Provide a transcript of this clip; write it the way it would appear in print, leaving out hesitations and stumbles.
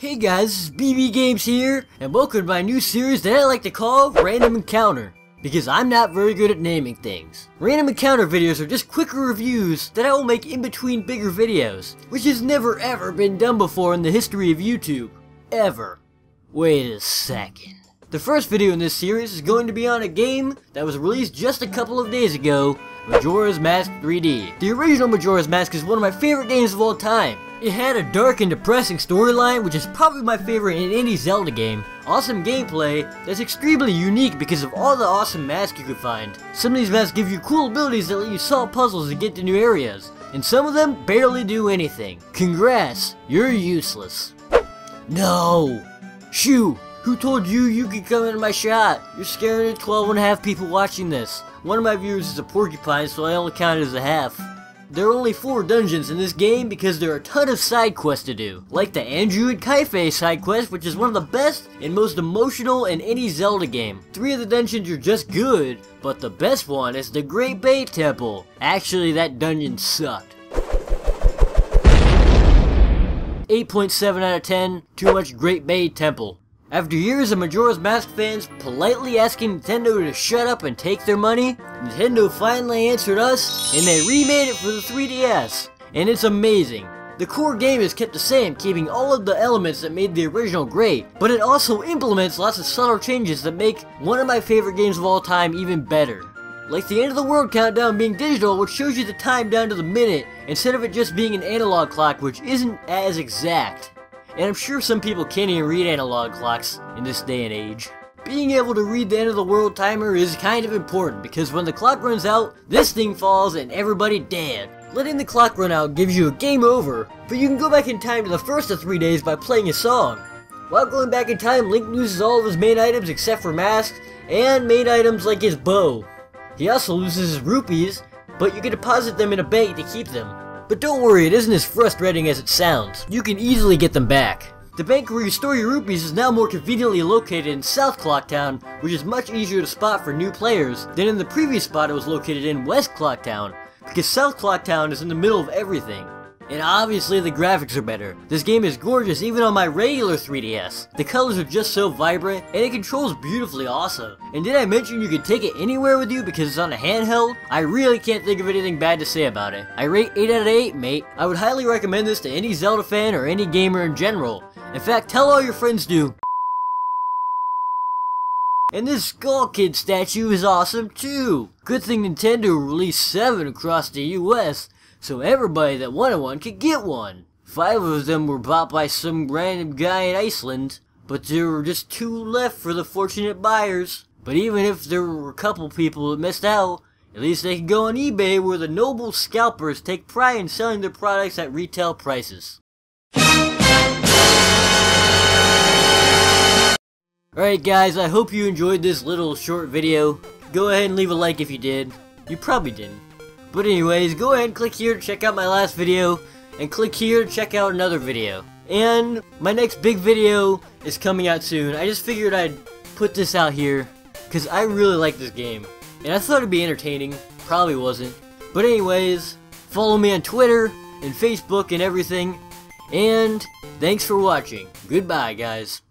Hey guys, this is BB Games here, and welcome to my new series that I like to call Random Encounter, because I'm not very good at naming things. Random Encounter videos are just quicker reviews that I will make in between bigger videos, which has never ever been done before in the history of YouTube. Ever. Wait a second. The first video in this series is going to be on a game that was released just a couple of days ago, Majora's Mask 3D. The original Majora's Mask is one of my favorite games of all time. It had a dark and depressing storyline, which is probably my favorite in any Zelda game, awesome gameplay that's extremely unique because of all the awesome masks you could find. Some of these masks give you cool abilities that let you solve puzzles and get to new areas, and some of them barely do anything. Congrats, you're useless. No! Shoo! Who told you you could come into my shot? You're scaring the 12.5 people watching this. One of my viewers is a porcupine, so I only count it as a half. There are only 4 dungeons in this game because there are a ton of side quests to do, like the Andrew and Kaife side quest, which is one of the best and most emotional in any Zelda game. 3 of the dungeons are just good, but the best one is the Great Bay Temple. Actually, that dungeon sucked. 8.7 out of 10, too much Great Bay Temple. After years of Majora's Mask fans politely asking Nintendo to shut up and take their money, Nintendo finally answered us, and they remade it for the 3DS. And it's amazing. The core game is kept the same, keeping all of the elements that made the original great, but it also implements lots of subtle changes that make one of my favorite games of all time even better. Like the end of the world countdown being digital, which shows you the time down to the minute, instead of it just being an analog clock, which isn't as exact. And I'm sure some people can't even read analog clocks in this day and age. Being able to read the end of the world timer is kind of important because when the clock runs out, this thing falls and everybody dead. Letting the clock run out gives you a game over, but you can go back in time to the first of 3 days by playing a song. While going back in time, Link loses all of his main items except for masks and main items like his bow. He also loses his rupees, but you can deposit them in a bank to keep them. But don't worry, it isn't as frustrating as it sounds. You can easily get them back. The bank where you store your rupees is now more conveniently located in South Clocktown, which is much easier to spot for new players than in the previous spot it was located in, West Clocktown, because South Clocktown is in the middle of everything. And obviously the graphics are better. This game is gorgeous even on my regular 3DS. The colors are just so vibrant, and it controls beautifully awesome. And did I mention you could take it anywhere with you because it's on a handheld? I really can't think of anything bad to say about it. I rate 8 out of 8, mate. I would highly recommend this to any Zelda fan or any gamer in general. In fact, tell all your friends to. And this Skull Kid statue is awesome too. Good thing Nintendo released 7 across the US, so everybody that wanted one could get one. 5 of them were bought by some random guy in Iceland, but there were just 2 left for the fortunate buyers. But even if there were a couple people that missed out, at least they could go on eBay where the noble scalpers take pride in selling their products at retail prices. Alright guys, I hope you enjoyed this little short video. Go ahead and leave a like if you did. You probably didn't. But anyways, go ahead and click here to check out my last video, and click here to check out another video. And my next big video is coming out soon. I just figured I'd put this out here, because I really like this game. And I thought it'd be entertaining. Probably wasn't. But anyways, follow me on Twitter and Facebook and everything. And thanks for watching. Goodbye, guys.